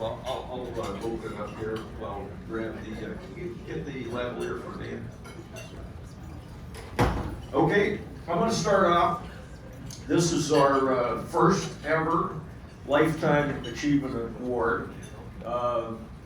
well, I'll open it up here. Well, grab the, get the lavalier for me. Okay, I'm going to start off. This is our first ever Lifetime Achievement Award.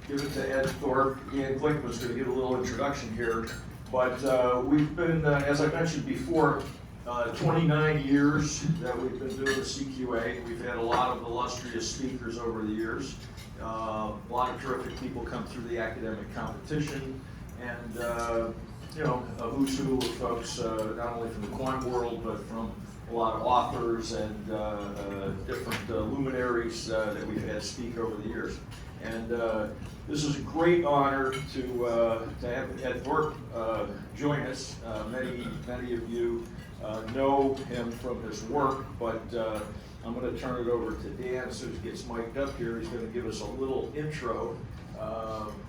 Give it to Ed Thorp. Ian Glickman's going to give a little introduction here. But we've been, as I mentioned before, 29 years that we've been doing the CQA. We've had a lot of illustrious speakers over the years. A lot of terrific people come through the academic competition, and you know, a who's who of folks, not only from the quant world, but from a lot of authors and different luminaries that we've had speak over the years. And this is a great honor to have Ed Thorp join us. Many of you know him from his work, but I'm going to turn it over to Dan as soon as he gets mic'd up here. He's going to give us a little intro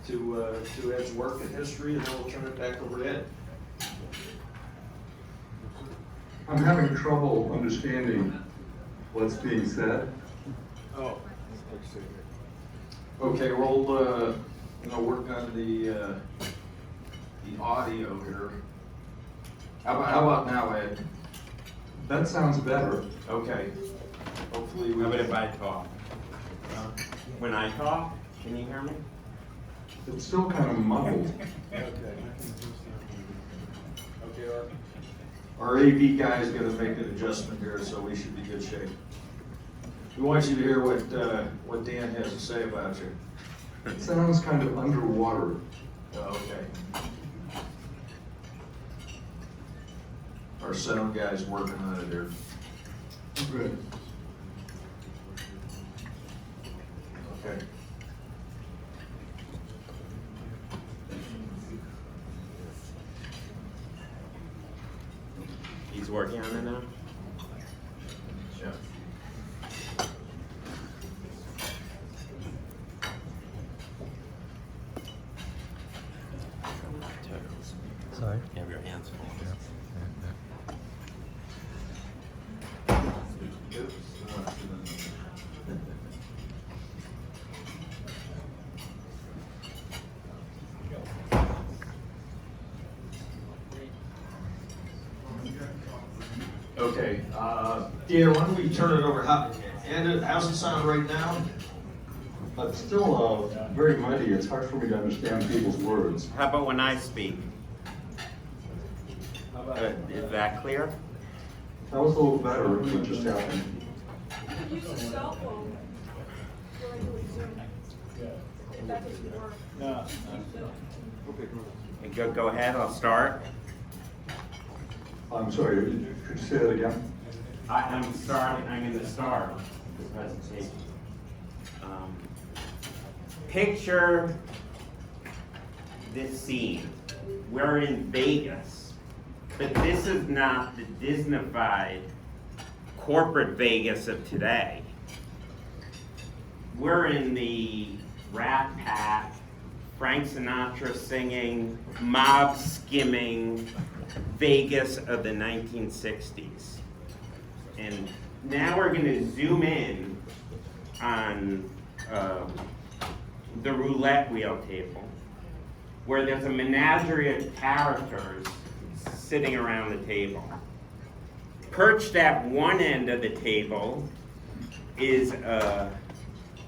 to Ed's work and history, and then we'll turn it back over to Ed. I'm having trouble understanding what's being said. Oh, okay. We'll work on the audio here. How about now, Ed? That sounds better. Okay. Hopefully we. How about if I talk? When I talk, can you hear me? It's still kind of muffled. Okay. Our AV guy is going to make an adjustment here, so we should be in good shape. We want you to hear what Dan has to say about you. It sounds kind of underwater. Okay. Our sound guy's working on it here. Good. Okay. He's working on it now? Yeah. Sorry. You have your hands full. Okay, Dan, why don't we turn it over? How's it sound right now? It's still very muddy. It's hard for me to understand people's words. How about when I speak? How about Is that clear? That was a little better. What just happened? Use a cell phone during the Zoom. If that doesn't work. Go ahead, I'll start. I'm sorry. Could you say that again? I'm going to start the presentation. Picture this scene. We're in Vegas, but this is not the Disney-fied corporate Vegas of today. We're in the Rat Pack, Frank Sinatra singing, mob skimming Vegas of the 1960s. And now we're going to zoom in on the roulette wheel table, where there's a menagerie of characters sitting around the table. Perched at one end of the table is a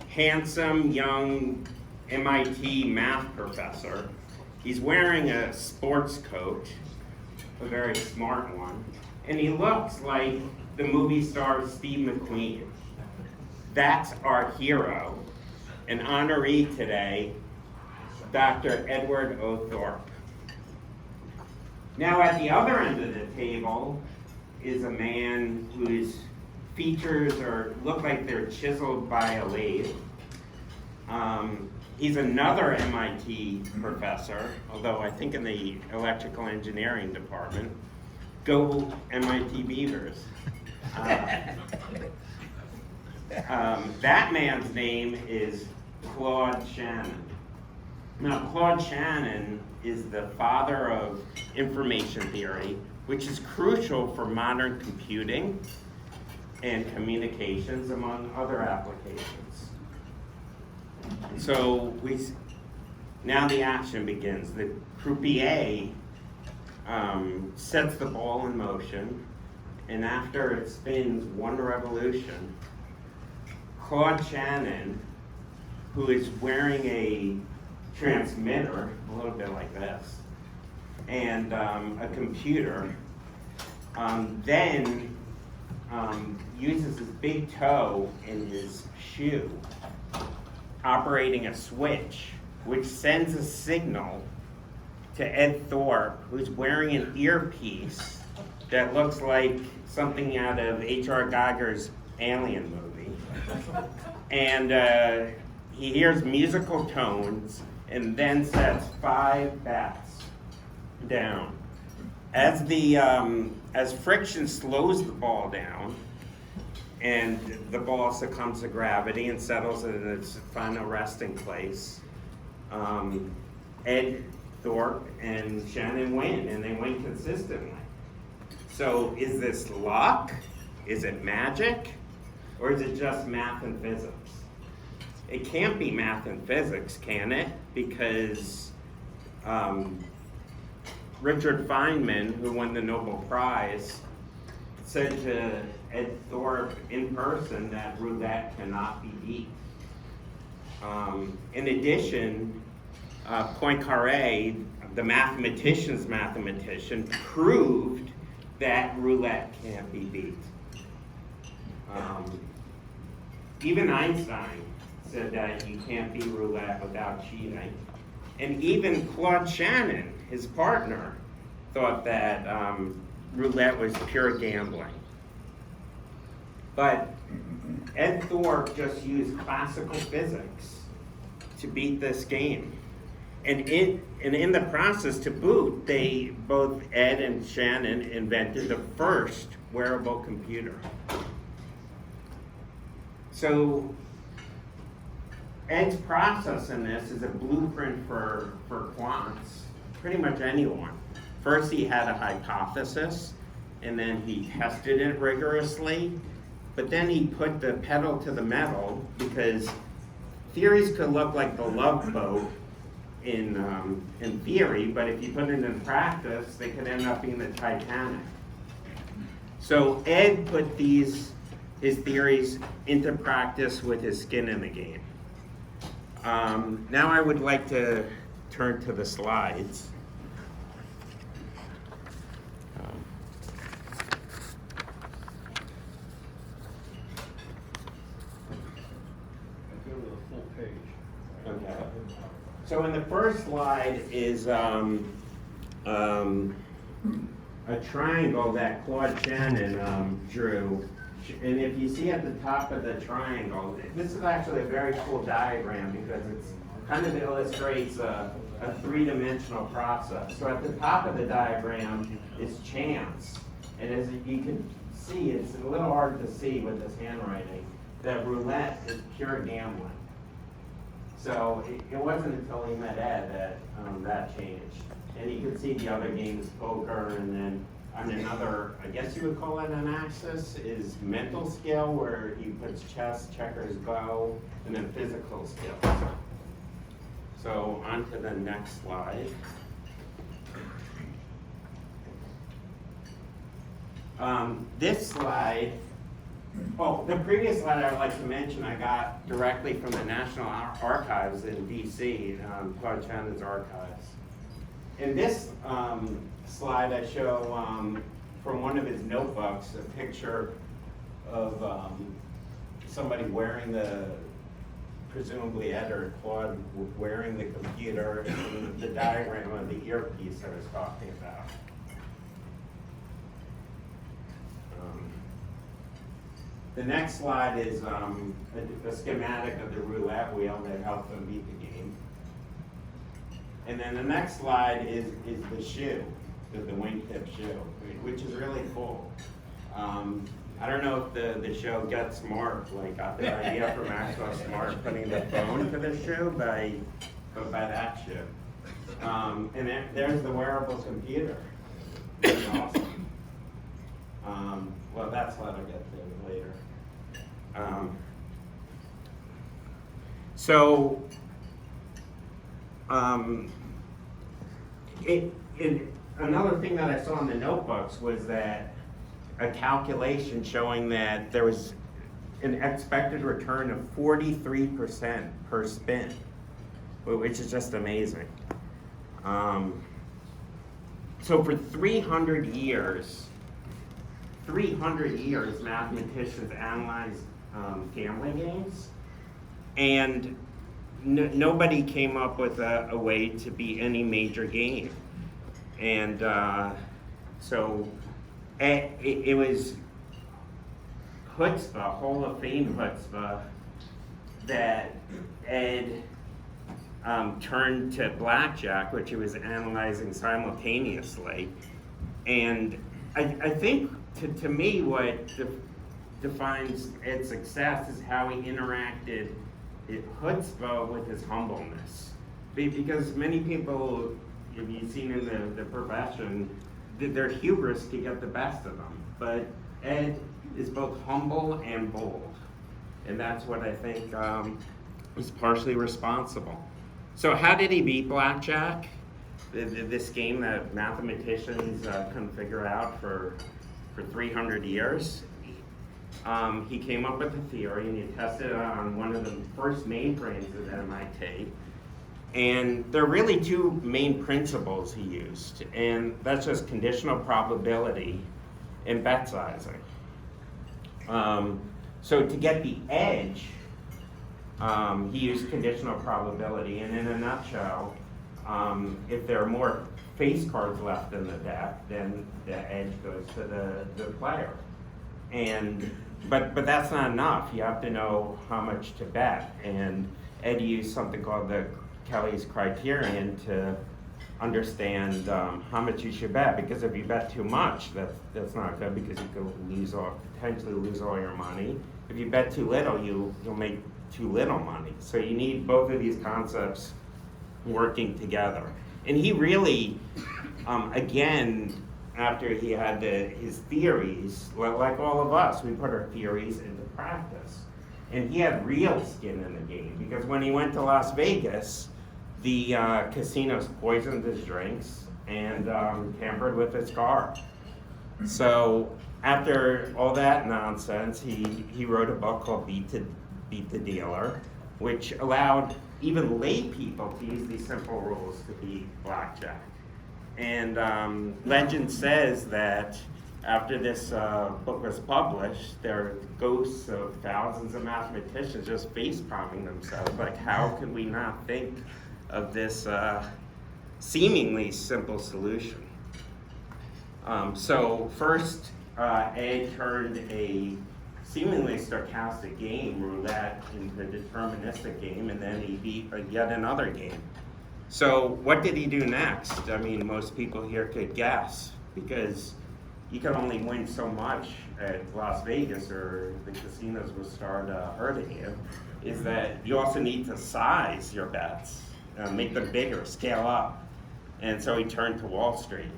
handsome young MIT math professor. He's wearing a sports coat, a very smart one, and he looks like the movie star Steve McQueen. That's our hero, an honoree today, Dr. Edward O. Thorp. Now at the other end of the table is a man whose features look like they're chiseled by a lathe. He's another MIT professor, although I think in the electrical engineering department. Go MIT Beavers. That man's name is Claude Shannon. Now, Claude Shannon is the father of information theory, which is crucial for modern computing and communications, among other applications. So now the action begins. The croupier sets the ball in motion, and after it spins one revolution, Claude Shannon, who is wearing a transmitter, a little bit like this, and a computer, then uses his big toe in his shoe, operating a switch, which sends a signal to Ed Thorp, who's wearing an earpiece that looks like something out of H.R. Geiger's Alien movie. And he hears musical tones and then sets 5 bets down. As friction slows the ball down and the ball succumbs to gravity and settles in its final resting place, Ed Thorp and Shannon win, and they win consistently. So is this luck? Is it magic? Or is it just math and physics? It can't be math and physics, can it? Because Richard Feynman, who won the Nobel Prize, said to Ed Thorp in person that roulette cannot be beat. In addition, Poincaré, the mathematician's mathematician, proved that roulette can't be beat. Even Einstein said that you can't beat roulette without cheating. And even Claude Shannon, his partner, thought that roulette was pure gambling. But Ed Thorp just used classical physics to beat this game. And in the process, to boot, they, both Ed and Shannon, invented the first wearable computer. So Ed's process in this is a blueprint for quants, pretty much anyone. First he had a hypothesis, and then he tested it rigorously, but then he put the pedal to the metal, because theories could look like the Love Boat in theory, but if you put it in practice, they could end up being the Titanic. So Ed put his theories into practice with his skin in the game. Now I would like to turn to the slides. Go to the full page. Okay. So in the first slide is a triangle that Claude Shannon drew. And if you see at the top of the triangle, this is actually a very cool diagram because it kind of illustrates a three-dimensional process. So at the top of the diagram is chance. And as you can see, it's a little hard to see with this handwriting, that roulette is pure gambling. So it wasn't until he met Ed that that changed. And you can see the other games, poker, and then on another, I guess you would call it an axis, is mental skill, where he puts chess, checkers, go, and then physical skills. So on to the next slide. This slide, the previous slide I would like to mention I got directly from the National Archives in DC, Claude Shannon's archives. In this slide I show from one of his notebooks a picture of somebody wearing presumably Ed or Claude wearing the computer, and the diagram of the earpiece I was talking about. The next slide is a schematic of the roulette wheel that helped them beat the game. And then the next slide is the shoe, the wingtip shoe, which is really cool. I don't know if the show Get Smart, got the idea from Maxwell Smart putting the phone to the shoe, but by that shoe. And there's the wearable computer. That's awesome. Well, that's what I'll get to later. So Another thing that I saw in the notebooks was that a calculation showing that there was an expected return of 43% per spin, which is just amazing. So for 300 years, mathematicians analyzed gambling games, and nobody came up with a way to beat any major game. And so it was chutzpah, Hall of Fame chutzpah, that Ed turned to blackjack, which he was analyzing simultaneously. And I think, to me, what defines Ed's success is how he interacted chutzpah with his humbleness. Because many people, if you've seen in the profession, their hubris to get the best of them. But Ed is both humble and bold. And that's what I think is partially responsible. So how did he beat blackjack? This game that mathematicians couldn't figure out for 300 years. He came up with a theory, and he tested it on one of the first mainframes at MIT. And there are really two main principles he used, and that's just conditional probability and bet sizing. So to get the edge, he used conditional probability, and in a nutshell, if there are more face cards left in the deck, then the edge goes to the player. But that's not enough. You have to know how much to bet, and Ed used something called the Kelly's criterion to understand how much you should bet, because if you bet too much, that's not good, because you could potentially lose all your money. If you bet too little, you'll make too little money. So you need both of these concepts working together. And he really, again, after he had his theories, like all of us, we put our theories into practice. And he had real skin in the game, because when he went to Las Vegas, the casinos poisoned his drinks and tampered with his car. So after all that nonsense, he wrote a book called Beat the Dealer, which allowed even lay people to use these simple rules to beat blackjack. And legend says that after this book was published, there are ghosts of thousands of mathematicians just face-palming themselves, like, how could we not think of this seemingly simple solution? So first, Ed turned a seemingly stochastic game, roulette, into a deterministic game, and then he beat yet another game. So what did he do next? I mean, most people here could guess, because you can only win so much at Las Vegas, or the casinos will start hurting you, is that you also need to size your bets, make them bigger, scale up. And so he turned to Wall Street,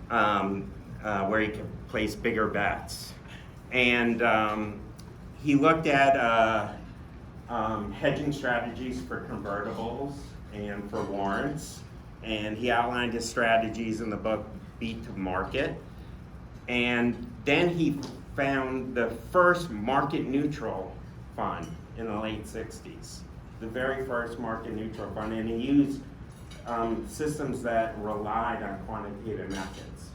where he could place bigger bets. And he looked at hedging strategies for convertibles and for warrants, and he outlined his strategies in the book Beat the Market. And then he found the first market neutral fund in the late 60s, the very first market neutral fund, and he used systems that relied on quantitative methods.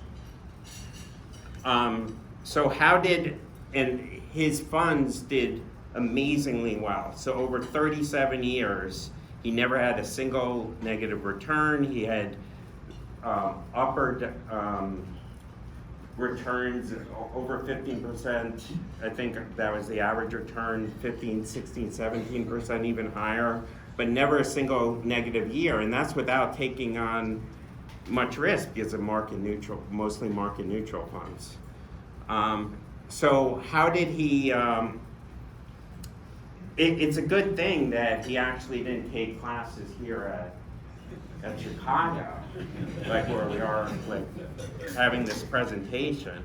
So and his funds did amazingly well. So over 37 years, he never had a single negative return. He had upper returns over 15%. I think that was the average return, 15, 16, 17%, even higher, but never a single negative year. And that's without taking on much risk, because of mostly market neutral funds. So how did he, it's a good thing that he actually didn't take classes here at Chicago, like where we are, like having this presentation,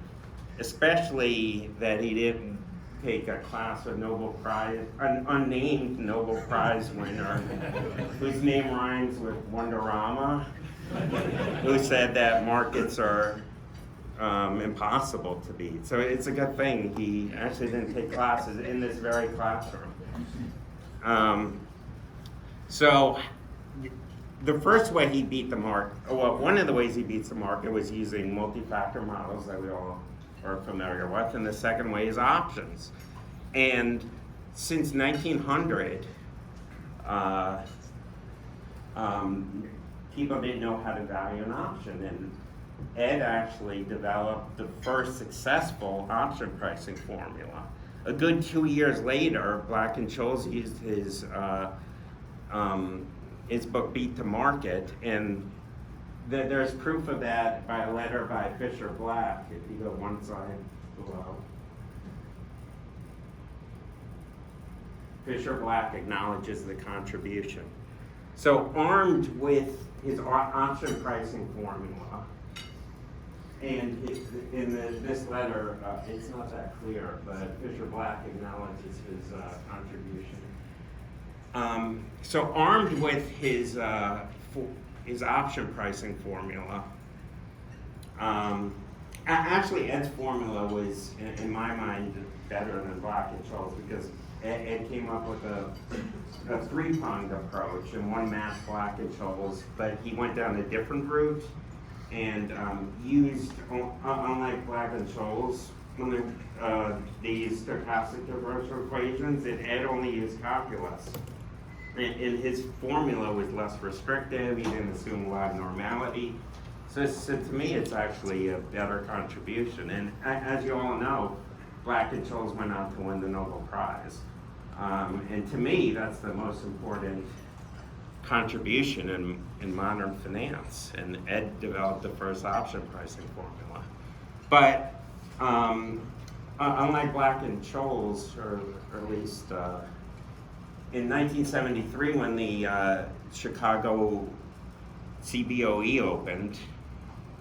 especially that he didn't take a class with an unnamed Nobel Prize winner whose name rhymes with Wonderama, who said that markets are impossible to beat. So it's a good thing he actually didn't take classes in this very classroom. So the first way he beat the market, well, one of the ways he beats the market was using multi-factor models that we all are familiar with, and the second way is options. And since 1900, people didn't know how to value an option, and Ed actually developed the first successful option pricing formula. A good 2 years later, Black and Scholes used his book Beat the Market, and there's proof of that by a letter by Fisher Black, if you go one side below. Fisher Black acknowledges the contribution. So armed with his option pricing formula, and this letter, it's not that clear, but Fisher Black acknowledges his contribution. So armed with his option pricing formula, actually Ed's formula was, in my mind, better than Black and Scholes, because Ed came up with a three-pronged approach, and one matched Black and Scholes, but he went down a different route and used, unlike Black and Scholes, when they used stochastic differential equations, and Ed only used calculus. And his formula was less restrictive, he didn't assume a lot of normality. So to me, it's actually a better contribution. And as you all know, Black and Scholes went on to win the Nobel Prize. And to me, that's the most important contribution in modern finance. And Ed developed the first option pricing formula. But unlike Black and Scholes, or at least in 1973, when the Chicago CBOE opened,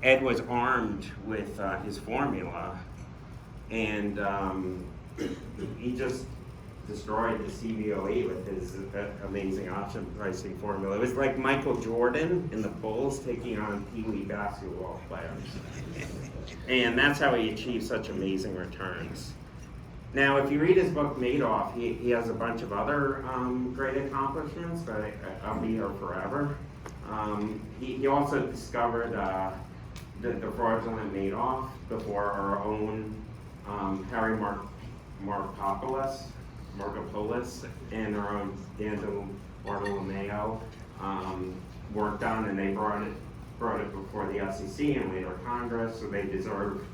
Ed was armed with his formula, and he just destroyed the CBOE with his amazing option pricing formula. It was like Michael Jordan in the Bulls taking on Pee Wee basketball players. And that's how he achieved such amazing returns. Now, if you read his book, Madoff, he has a bunch of other great accomplishments, but I'll be here forever. He also discovered the fraudulent Madoff before our own Harry Markopoulos and our own Dan Bartolomeo worked on, and they brought it before the SEC and later Congress, so they deserve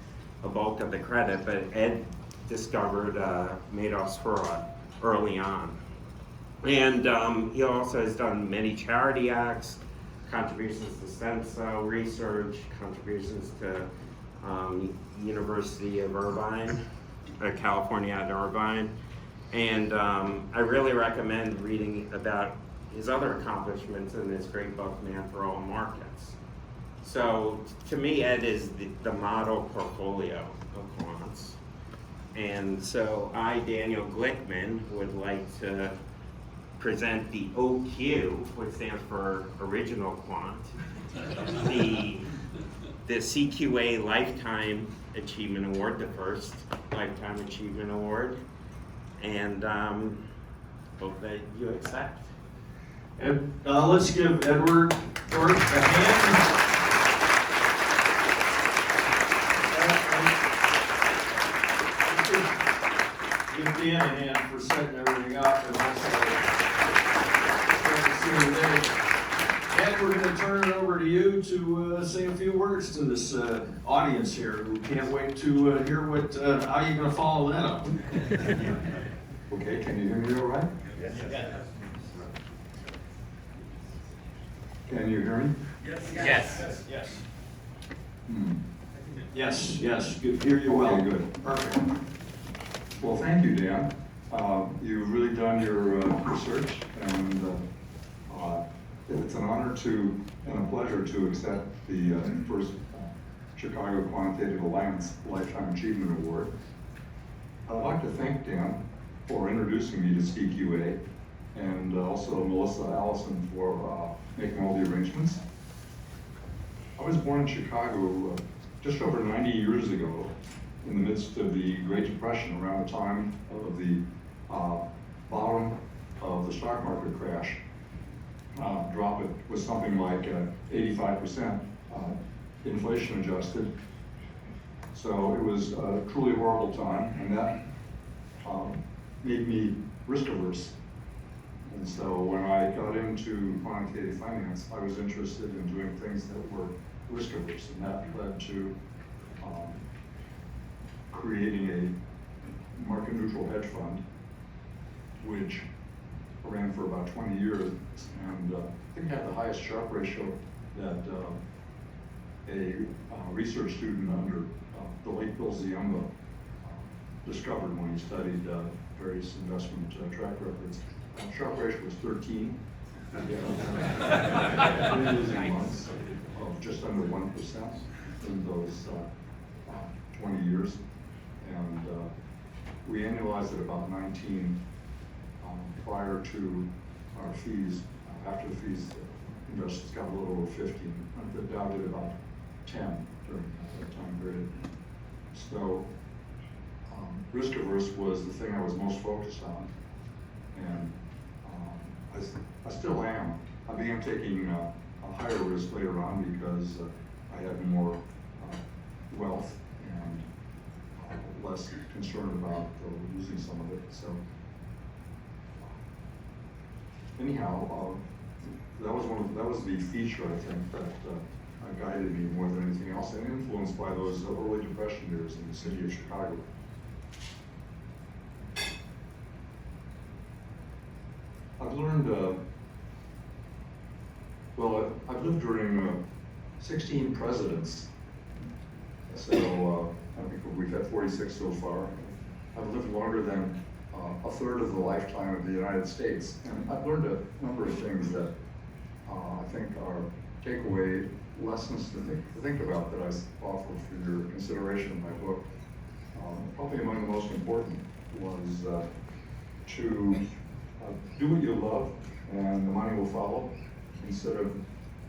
a bulk of the credit. But Ed discovered Madoff's fraud early on. And he also has done many charity acts, contributions to stem cell research, contributions to University of Irvine, California at Irvine. And I really recommend reading about his other accomplishments in this great book, Man for All Markets. So to me, Ed is the model portfolio of quants. And so I, Daniel Glickman, would like to present the OQ, which stands for Original Quant, the CQA Lifetime Achievement Award, the first Lifetime Achievement Award, and hope that you accept. And let's give Edward Thorp a hand. Give Dan a hand for setting everything up, and also great to see you today. Ed, we're going to turn it over to you to say a few words to this audience here who can't wait to hear what how you're going to follow that up. Okay, can you hear me all right? Yes. Can you hear me? Yes. Yes, good. Hear you well. Okay, good. Perfect. Well, thank you, Dan. You've really done your research, and it's an honor and a pleasure to accept the first Chicago Quantitative Alliance Lifetime Achievement Award. I'd like to thank Dan for introducing me to CQA, and also Melissa Allison for making all the arrangements. I was born in Chicago just over 90 years ago, in the midst of the Great Depression, around the time of the bottom of the stock market crash. Drop it was something like 85% inflation adjusted. So it was a truly horrible time, and that made me risk averse. And so when I got into quantitative finance, I was interested in doing things that were risk averse, and that led to creating a market neutral hedge fund, which ran for about 20 years, and I think had the highest Sharpe ratio that a research student under the late Bill Ziemba discovered when he studied various investment track records. Sharpe ratio was 13. Losing months of just under 1% in those 20 years. And we annualized at about 19 prior to our fees. After the fees, investors got a little over 15. The Dow did about 10 during that time period. So risk averse was the thing I was most focused on. And I still am. I began taking a higher risk later on because I had more wealth and less concerned about losing some of it. So anyhow, that was the feature, I think, that guided me more than anything else, and influenced by those early Depression years in the city of Chicago. I've learned, I've lived during 16 presidents. So I think we've had 46 so far. I've lived longer than a third of the lifetime of the United States. And I've learned a number of things that I think are takeaway lessons to think about that I offer for your consideration in my book. Probably among the most important was to do what you love and the money will follow, instead of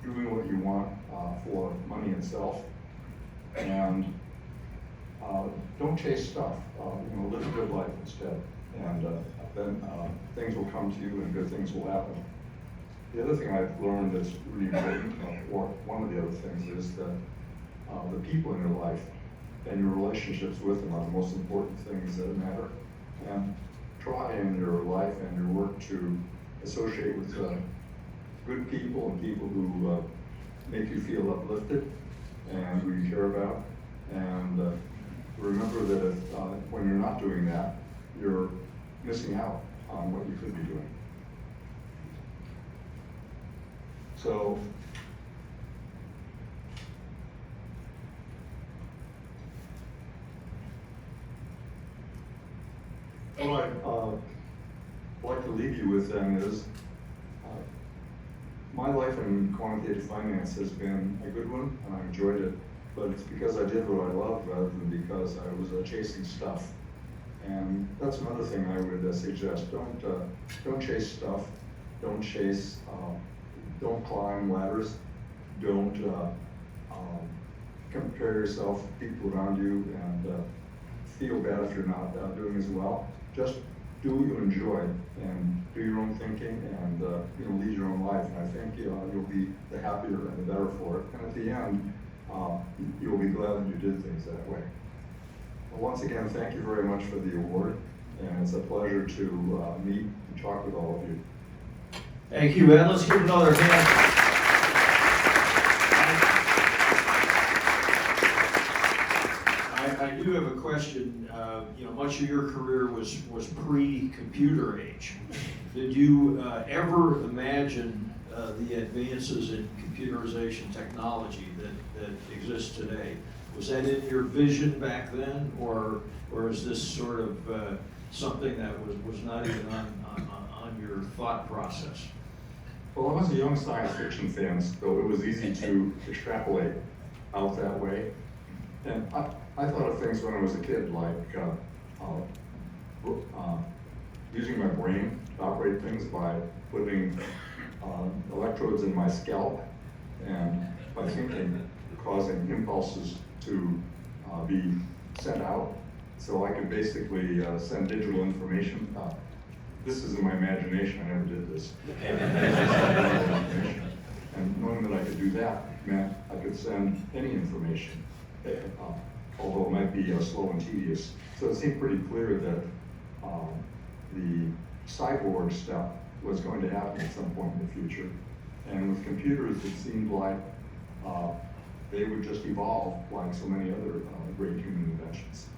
doing what you want for money itself. And don't chase stuff, live a good life instead. And then things will come to you and good things will happen. The other thing I've learned that's really important, or one of the other things, is that the people in your life and your relationships with them are the most important things that matter. And try in your life and your work to associate with good people and people who make you feel uplifted and who you care about. And remember that if, when you're not doing that, you're missing out on what you could be doing. So, what I'd like to leave you with then is, my life in quantitative finance has been a good one, and I enjoyed it, but it's because I did what I loved rather than because I was chasing stuff. And that's another thing I would suggest. Don't chase stuff. Don't chase. Don't climb ladders. Don't compare yourself to people around you and feel bad if you're not doing as well. Just do what you enjoy and do your own thinking and lead your own life. And I think you'll be the happier and the better for it. And at the end, you'll be glad that you did things that way. Well, once again, thank you very much for the award, and it's a pleasure to meet and talk with all of you. Thank you, Ed. Let's give another hand. I do have a question. Much of your career was pre-computer age. Did you ever imagine the advances in computerization technology that exists today? Was that in your vision back then, or is this sort of something that was not even on your thought process? Well, I was a young science fiction fan, so it was easy to extrapolate out that way. And I thought of things when I was a kid, like using my brain to operate things by putting electrodes in my scalp and by thinking, causing impulses to be sent out. So I could basically send digital information. This is in my imagination, I never did this. And knowing that I could do that meant I could send any information, although it might be slow and tedious. So it seemed pretty clear that the cyborg step was going to happen at some point in the future. And with computers, it seemed like they would just evolve like so many other great human inventions.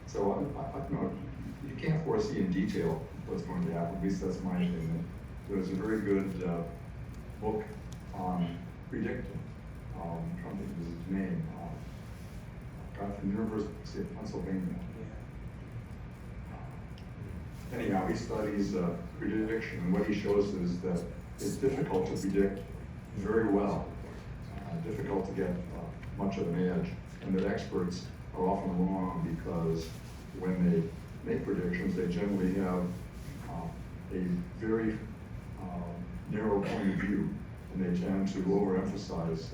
So you know, you can't foresee in detail what's going to happen. At least that's my opinion. There's a very good book on predicting. I'm trying to think of his name. Guy from the University of Pennsylvania. Anyhow, he studies prediction, and what he shows is that it's difficult to predict very well, difficult to get much of an edge, and that experts are often wrong because when they make predictions, they generally have a very narrow point of view, and they tend to overemphasize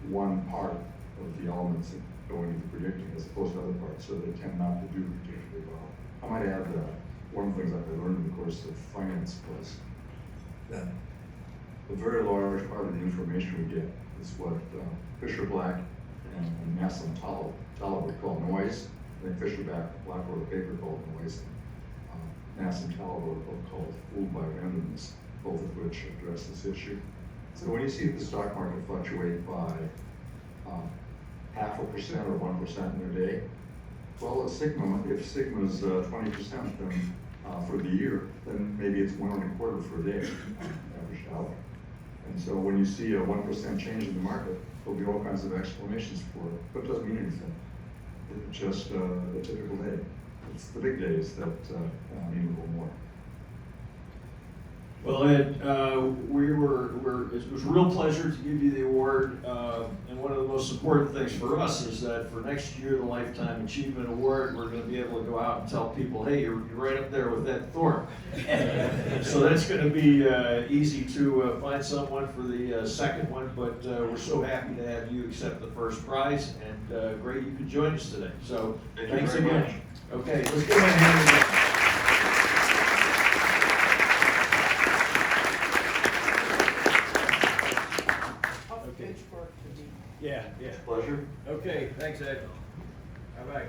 one part of the elements that go into predicting as opposed to other parts, so they tend not to do particularly well. I might add that one of the things that I learned in the course of finance was that a very large part of the information we get is what Fisher Black and Nassim Taleb would call noise. I think Fisher Black wrote a paper called Noise. Nassim Taleb wrote a book called Fooled by Randomness, both of which address this issue. So when you see the stock market fluctuate by 0.5% or 1% in a day, well, if sigma is 20%, then for the year, then maybe it's 1.25 for a day, averaged out. And so when you see a 1% change in the market, there'll be all kinds of explanations for it, but it doesn't mean anything. It's just a typical day. It's the big days that mean a little more. Well, Ed, it was a real pleasure to give you the award, and one of the most important things for us is that for next year, the Lifetime Achievement Award, we're going to be able to go out and tell people, hey, you're right up there with Ed Thorp. So that's going to be easy to find someone for the second one, but we're so happy to have you accept the first prize, and great you could join us today. So thanks very again. much. Okay, let's give him a hand. Yeah. Pleasure. Okay, thanks, Ed. Bye-bye.